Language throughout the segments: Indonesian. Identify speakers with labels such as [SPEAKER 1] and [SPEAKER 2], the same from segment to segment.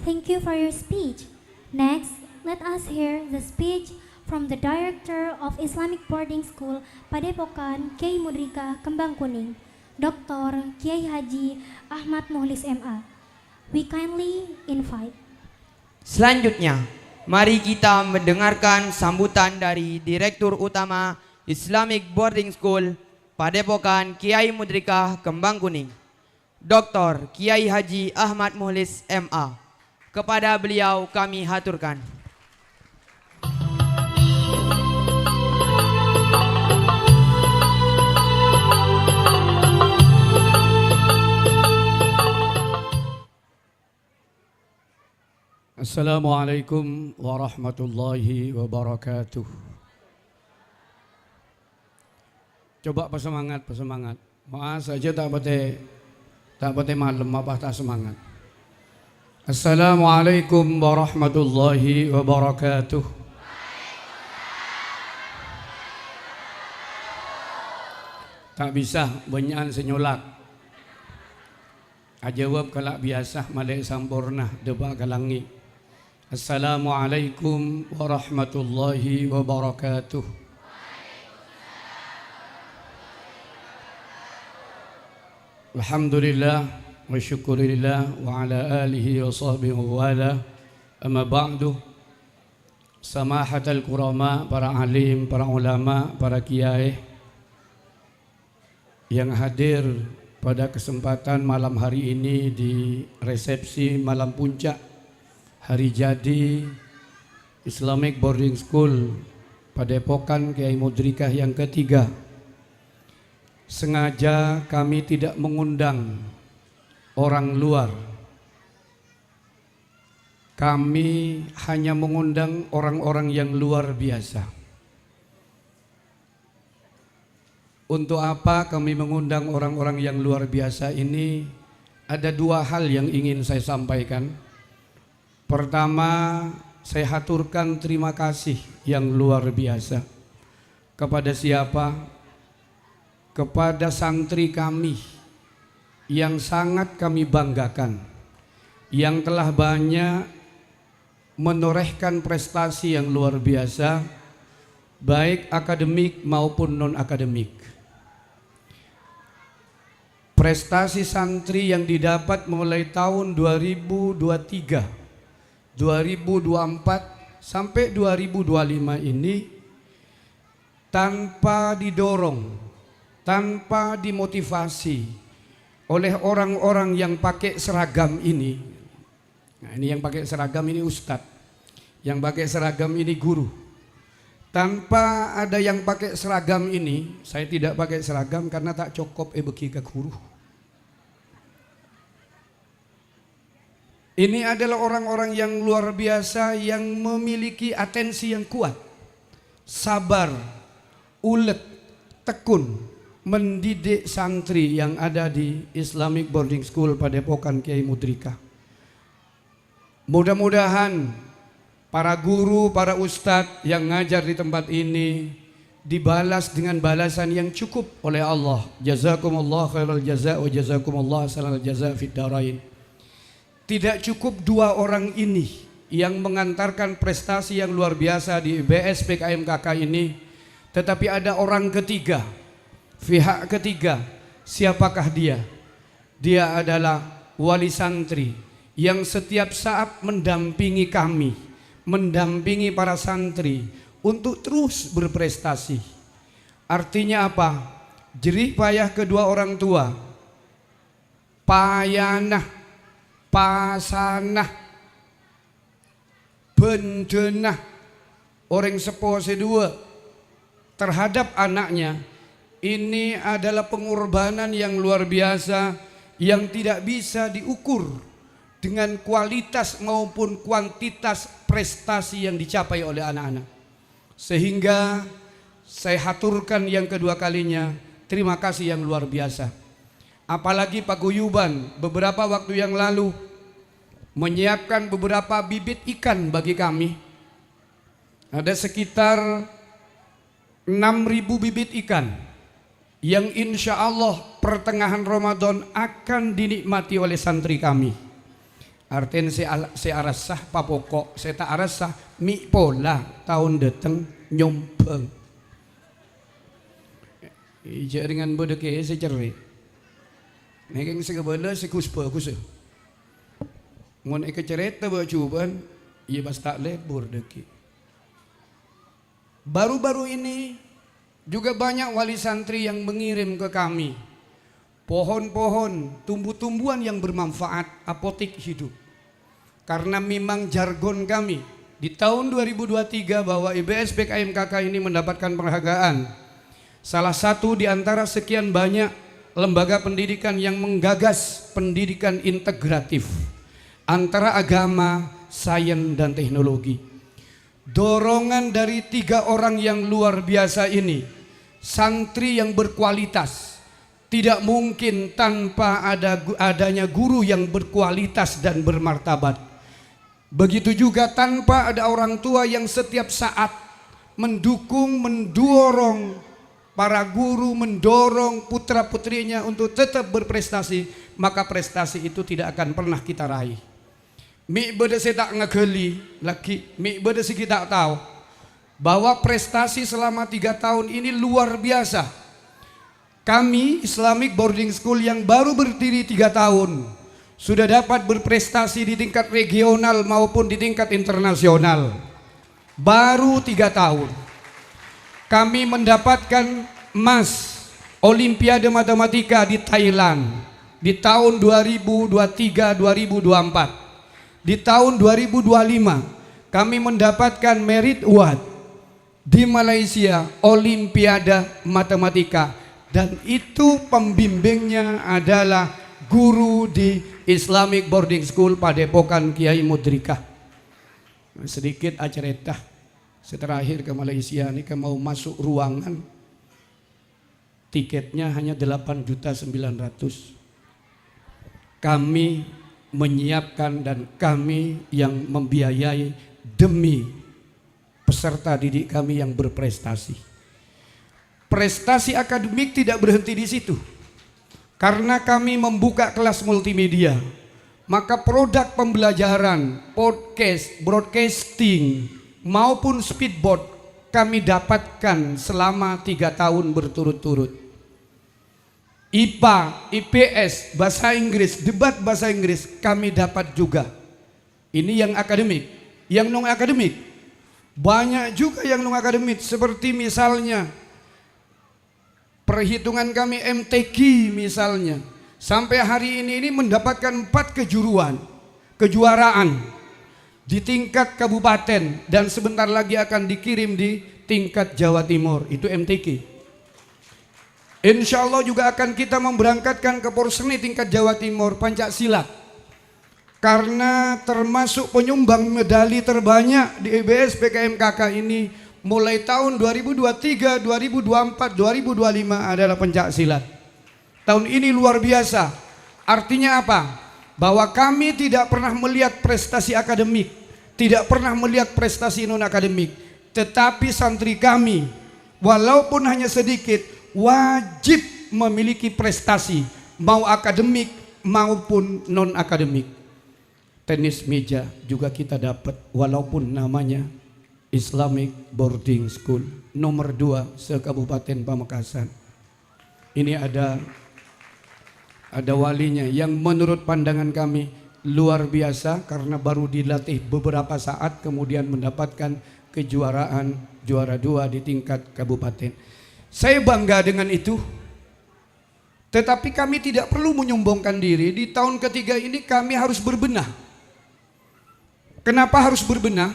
[SPEAKER 1] Thank you for your speech. Next, let us hear the speech from the Director of Islamic Boarding School Padepokan Kiai Mudrika Kembang Kuning, Dr. Kiai Haji Ahmad Muhlis MA. We kindly invite.
[SPEAKER 2] Selanjutnya, mari kita mendengarkan sambutan dari Direktur Utama Islamic Boarding School Padepokan Kiai Mudrika Kembang Kuning, Dr. Kiai Haji Ahmad Muhlis MA. Kepada beliau kami haturkan.
[SPEAKER 3] Assalamualaikum warahmatullahi wabarakatuh. Coba pesemangat. Maaf saja tak boleh malam apa tak semangat. Assalamualaikum warahmatullahi wabarakatuh. Tak bisa banyak senyolak. Ajawab kalak biasa malai sampurna debak kalangi. Assalamualaikum warahmatullahi wabarakatuh. Alhamdulillah wa syukurillah wa ala alihi wa sahbihi wa wala. Amma ba'du. Samahatal kurama, para alim, para ulama, para kiai yang hadir pada kesempatan malam hari ini di resepsi malam puncak hari jadi Islamic Boarding School Padepokan Kiai Mudrikah yang ketiga. Sengaja kami tidak mengundang orang luar. Kami hanya mengundang orang-orang yang luar biasa. Untuk apa kami mengundang orang-orang yang luar biasa ini? Ada dua hal yang ingin saya sampaikan. Pertama, saya haturkan terima kasih yang luar biasa. Kepada siapa? Kepada santri kami yang sangat kami banggakan, yang telah banyak menorehkan prestasi yang luar biasa, baik akademik maupun non-akademik. Prestasi santri yang didapat mulai tahun 2023, 2024 sampai 2025 ini tanpa didorong, tanpa dimotivasi oleh orang-orang yang pakai seragam ini. Nah, ini yang pakai seragam ini ustadz, yang pakai seragam ini guru. Tanpa ada yang pakai seragam ini, saya tidak pakai seragam karena tak cukup bagi ke guru. Ini adalah orang-orang yang luar biasa yang memiliki atensi yang kuat, sabar, ulet, tekun mendidik santri yang ada di Islamic Boarding School Padepokan Kiai Mudrika. Mudah-mudahan para guru, para ustadz yang ngajar di tempat ini dibalas dengan balasan yang cukup oleh Allah. Jazakumullah khairal jaza wa jazakumullah salal jaza fid darain. Tidak cukup dua orang ini yang mengantarkan prestasi yang luar biasa di IBS PKMKK ini, tetapi ada orang ketiga, pihak ketiga. Siapakah dia? Dia adalah wali santri yang setiap saat mendampingi kami, mendampingi para santri untuk terus berprestasi. Artinya apa? Jerih payah kedua orang tua, payanah, pasanah, bendenah orang sepuh sedua terhadap anaknya. Ini adalah pengorbanan yang luar biasa yang tidak bisa diukur dengan kualitas maupun kuantitas prestasi yang dicapai oleh anak-anak. Sehingga saya haturkan yang kedua kalinya terima kasih yang luar biasa. Apalagi paguyuban beberapa waktu yang lalu menyiapkan beberapa bibit ikan bagi kami. Ada sekitar 6.000 bibit ikan yang insya Allah pertengahan Ramadan akan dinikmati oleh santri kami. Artinya si arasah papokok, saya tak arasah mi pola tahun datang nyompeng. Ija dengan bodoh kaya saya cerai. Nekeng segala si kuspa kusa. Ngon eka cerita bercuban, ia pas tak lebur deki. Baru-baru ini juga banyak wali santri yang mengirim ke kami pohon-pohon, tumbuh-tumbuhan yang bermanfaat, apotik hidup. Karena memang jargon kami di tahun 2023 bahwa IBS BKMKK ini mendapatkan penghargaan. Salah satu di antara sekian banyak lembaga pendidikan yang menggagas pendidikan integratif antara agama, sains, dan teknologi. Dorongan dari 3 orang yang luar biasa ini, santri yang berkualitas, tidak mungkin tanpa adanya guru yang berkualitas dan bermartabat. Begitu juga tanpa ada orang tua yang setiap saat mendukung, mendorong para guru, mendorong putra-putrinya untuk tetap berprestasi, maka prestasi itu tidak akan pernah kita raih. Mi beda saya tak ngegeli lagi, mi beda sih kita tahu bahwa prestasi selama 3 tahun ini luar biasa. Kami Islamic Boarding School yang baru berdiri 3 tahun sudah dapat berprestasi di tingkat regional maupun di tingkat internasional. Baru 3 tahun kami mendapatkan emas Olimpiade Matematika di Thailand di tahun 2023-2024. Di tahun 2025 kami mendapatkan merit award di Malaysia Olimpiade Matematika, dan itu pembimbingnya adalah guru di Islamic Boarding School Padepokan Kiai Mudrika. Sedikit acerita, seterakhir ke Malaysia ini mau masuk ruangan, tiketnya hanya 8.900.000. Kami menyiapkan dan kami yang membiayai demi peserta didik kami yang berprestasi. Prestasi akademik tidak berhenti di situ. Karena kami membuka kelas multimedia, maka produk pembelajaran, podcast, broadcasting maupun speedboat kami dapatkan selama 3 tahun berturut-turut. IPA, IPS, bahasa Inggris, debat bahasa Inggris kami dapat juga. Ini yang akademik. Yang non akademik banyak juga yang non akademik, seperti misalnya perhitungan kami MTQ misalnya. Sampai hari ini mendapatkan 4 kejuaraan di tingkat kabupaten, dan sebentar lagi akan dikirim di tingkat Jawa Timur, itu MTQ. Insya Allah juga akan kita memberangkatkan ke Porseni tingkat Jawa Timur Pancak Silat, karena termasuk penyumbang medali terbanyak di IBS PKMKK ini mulai tahun 2023, 2024, 2025 adalah Pencak Silat. Tahun ini luar biasa. Artinya apa? Bahwa kami tidak pernah melihat prestasi akademik, tidak pernah melihat prestasi non akademik, tetapi santri kami walaupun hanya sedikit wajib memiliki prestasi, mau akademik maupun non akademik. Tenis meja juga kita dapat walaupun namanya Islamic Boarding School nomor 2 se-Kabupaten Pamekasan. Ini ada walinya yang menurut pandangan kami luar biasa, karena baru dilatih beberapa saat kemudian mendapatkan kejuaraan juara 2 di tingkat kabupaten. Saya bangga dengan itu. Tetapi kami tidak perlu menyombongkan diri. Di tahun ketiga ini kami harus berbenah. Kenapa harus berbenah?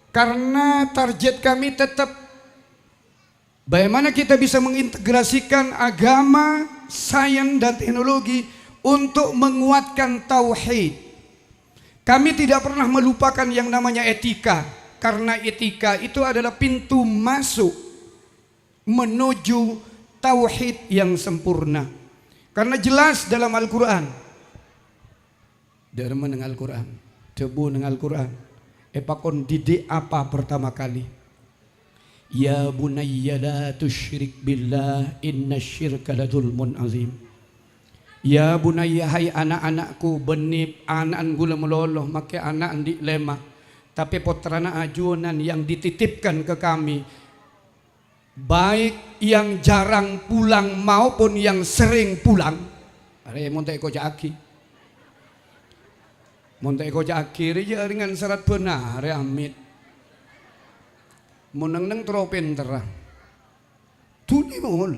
[SPEAKER 3] Karena target kami tetap bagaimana kita bisa mengintegrasikan agama, sains, dan teknologi untuk menguatkan tauhid. Kami tidak pernah melupakan yang namanya etika, karena etika itu adalah pintu masuk menuju tauhid yang sempurna. Karena jelas dalam Al-Quran, Dharma dengan Al-Quran, debu dengan Al-Quran, epakon didik apa pertama kali? Ya bunayya la tusyrik billah inna syirka la zulmun azim. Ya bunayya hai anak-anakku benip anak gula meloloh make anak di lemah. Tapi potrana ajunan yang dititipkan ke kami, baik yang jarang pulang maupun yang sering pulang. Are montek ko aki. Montek ko aki reja ringan serat benar amit. Muneng-neng tropen terang. Tuni mohon.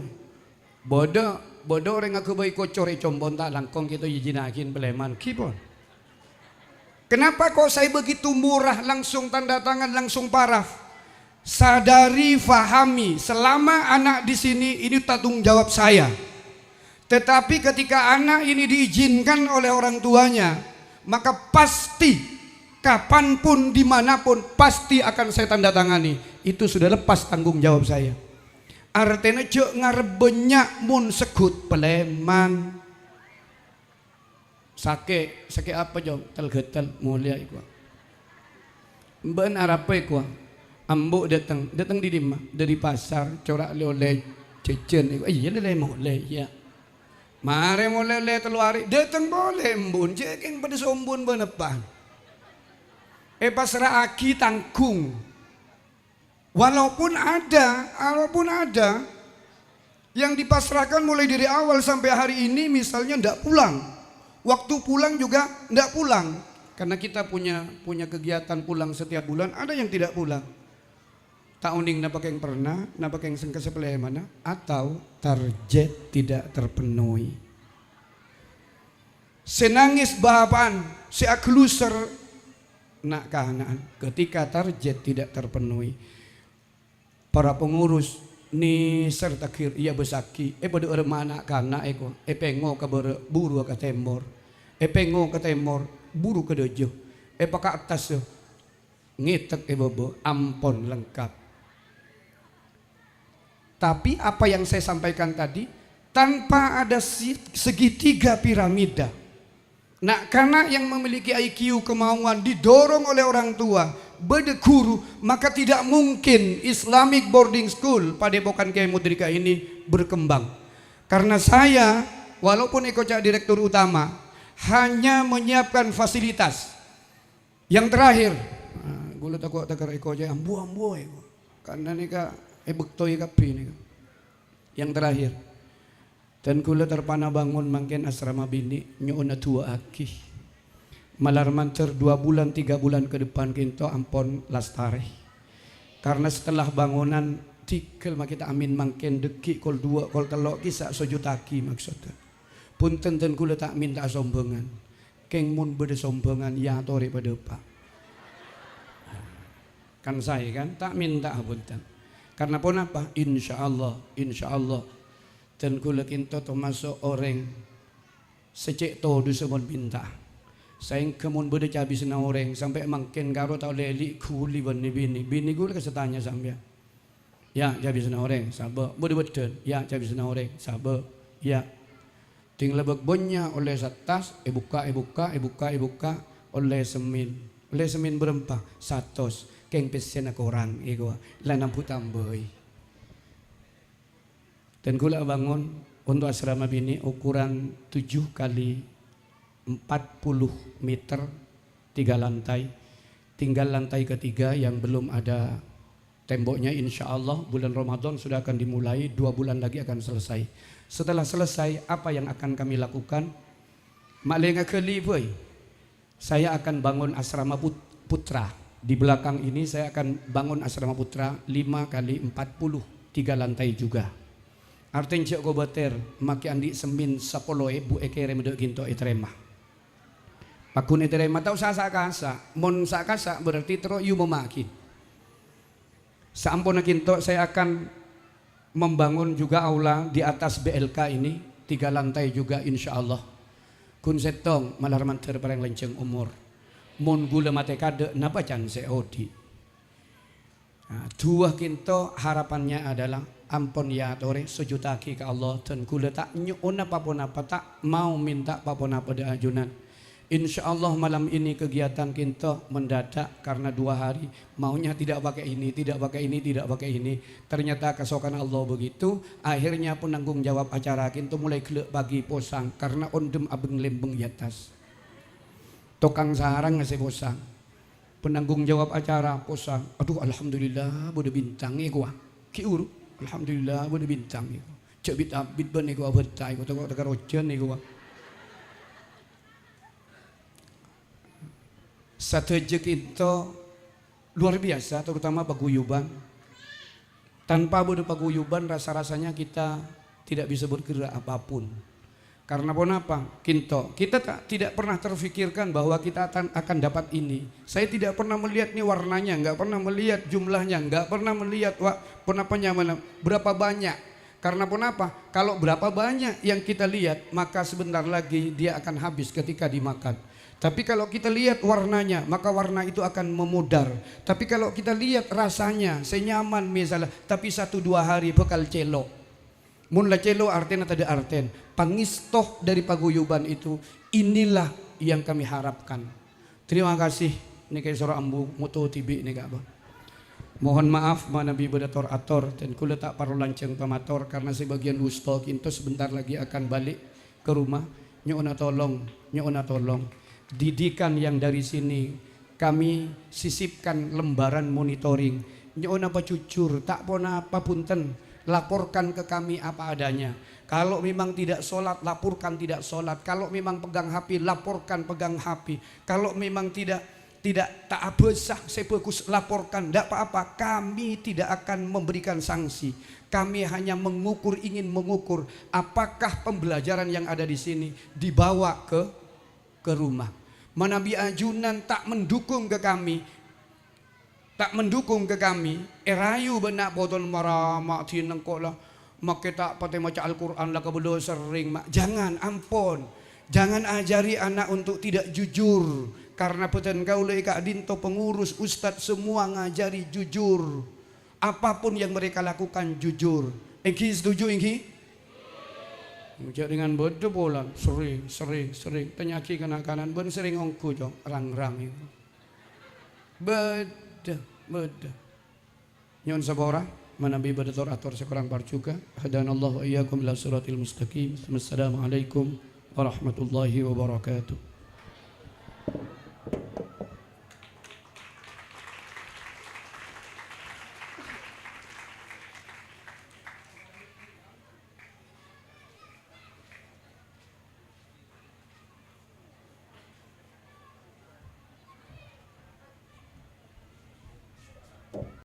[SPEAKER 3] Bodoh orang aku baik kocor combon tak langkong kita yijinakin peleman kibon. Kenapa kok saya begitu murah langsung tanda tangan langsung paraf? Sadari, fahami, selama anak di sini ini tanggung jawab saya. Tetapi ketika anak ini diizinkan oleh orang tuanya, maka pasti kapanpun dimanapun pasti akan saya tanda tangani. Itu sudah lepas tanggung jawab saya. Artinya cek ngarep banyak mun sekut peleman. Sakit apa jom? Tel mulia iku. Benar apa iku? Ambo datang di dimah dari pasar corak oleh cecen iku. Iya le boleh ya. Mare mulai le teluari datang boleh embun ceking pada sombun benepan. Pasrah aki tanggung. Walaupun ada yang dipasrahkan mulai dari awal sampai hari ini misalnya ndak pulang. Waktu pulang juga ndak pulang. Karena kita punya kegiatan pulang setiap bulan, ada yang tidak pulang. Tak uning napa yang pernah, napa yang sengke sebelah mana atau target tidak terpenuhi. Senangis bahapan, seakluser nak kahanaan ketika target tidak terpenuhi. Para pengurus ni serta kir ia besaki pada orang mana kana eko pengo ke buru ke temor pengo ke temor buru ke dojo ke atas ngitek bobo ampon lengkap. Tapi apa yang saya sampaikan tadi tanpa ada segitiga piramida. Nah, karena yang memiliki IQ kemauan didorong oleh orang tua guru, maka tidak mungkin Islamic Boarding School Padepokan Kiai Mudrika ini berkembang. Karena saya walaupun Eko direktur utama hanya menyiapkan fasilitas. Yang terakhir, gue takut takar Eko aja ambu karena nika bektoi kapi nika. Yang terakhir, dan kula terpana bangun mangken asrama bini nyona tua aki. Malar mancer 2 bulan 3 bulan ke depan kinto ampon lastare. Karena setelah bangunan tikel kita amin mangken deki kol 2 kol telok kisah sojutaki maksudnya. Punten ten kula tak minta sombongan. Keng mun bede sombongan ya tori pada pak. Kan saya kan tak minta punten. Karena pun apa? Insya Allah. Dan kula kinto termasuk orang secek to du semon minta. Saya kemun berde cabi sena orang sampai mangken karo tau leli kuli bini gue kesetanya sampai ya cabi sena orang sabar berde betul ya cabi sena orang sabar ya tinggal lebak oleh satas buka oleh semin berempah satos keng pesen aku orang ego lanam putamboi dan gula bangun untuk asrama bini ukuran 7 kali 40 meter 3 lantai. Tinggal lantai ketiga yang belum ada temboknya, insya Allah bulan Ramadan sudah akan dimulai, 2 bulan lagi akan selesai. Setelah selesai apa yang akan kami lakukan? Maklenga keli boy. Saya akan bangun asrama putra. Di belakang ini saya akan bangun asrama putra 5 kali 40 3 lantai juga. Artinya cek gobater maki andi semin 10 bu ekere medok ginto etrema. Pakun etrema tahu sasa mon sakasa berarti tero yu memakin. Saampun kinto saya akan membangun juga aula di atas BLK ini 3 lantai juga insya Allah. Kun setong malar manter parang lenceng umur. Mon gula mate kade napa can seodi. Nah, 2 kinto harapannya adalah ampun ya tore sejutaki ke Allah dan gula tak nyuun apa tak mau minta apa-apa da ajunan. Insya Allah malam ini kegiatan kita mendadak karena 2 hari. Maunya tidak pakai ini, tidak pakai ini, tidak pakai ini. Ternyata kesokan Allah begitu. Akhirnya penanggung jawab acara kita mulai gelek bagi posang karena ondem abeng lembeng di atas. Tukang sarang ngasih posang. Penanggung jawab acara posang. Aduh alhamdulillah bude bintang gua. Kiuru. Alhamdulillah bude bintang gua. Cek bit abit ban gua betai gua tengok tegar ojen gua. Strategi kita luar biasa, terutama paguyuban. Tanpa paguyuban rasa-rasanya kita tidak bisa bergerak apapun. Karena apa? Kita tidak pernah terfikirkan bahwa kita akan dapat ini. Saya tidak pernah melihat nih warnanya, nggak pernah melihat jumlahnya, nggak pernah melihat berapa banyak. Karena apa? Kalau berapa banyak yang kita lihat, maka sebentar lagi dia akan habis ketika dimakan. Tapi kalau kita lihat warnanya, maka warna itu akan memudar. Tapi kalau kita lihat rasanya, senyaman misalnya, tapi 1-2 hari bakal celok. Munlah celok arten atau ada arten. Pangistoh dari paguyuban itu, inilah yang kami harapkan. Terima kasih. Ini kayak suara ambu, mutu tibi ini gak apa. Mohon maaf manabi bedator ator dan kula tak paru lanceng pamator karena sebagian gusto kinto sebentar lagi akan balik ke rumah. Nyona tolong. Didikan yang dari sini kami sisipkan lembaran monitoring. Nyona apa jujur, tak pona apa punten, laporkan ke kami apa adanya. Kalau memang tidak sholat, laporkan tidak sholat. Kalau memang pegang HP, laporkan pegang HP. Kalau memang tidak tak abesah, sebagus laporkan, tidak apa-apa. Kami tidak akan memberikan sanksi. Kami hanya ingin mengukur apakah pembelajaran yang ada di sini dibawa ke rumah. Manabi ajunan tak mendukung ke kami, erayu benak boton marah mak tinengkok lah, mak kita pakai maca Al-Quran lah kebelah sering mak. Jangan, ampun, jangan ajari anak untuk tidak jujur. Karena peten kau le Kak Dinto pengurus ustadz semua ngajari jujur. Apapun yang mereka lakukan jujur. Engki setuju engki? Ucap dengan bodoh pola sering. Penyakit kanan ben sering ongku jong rang itu. Beda. Nyon sabora manabi badator ator sekurang parcuka. Hadanallahu iyyakum ila siratil mustaqim. Wassalamualaikum warahmatullahi wabarakatuh.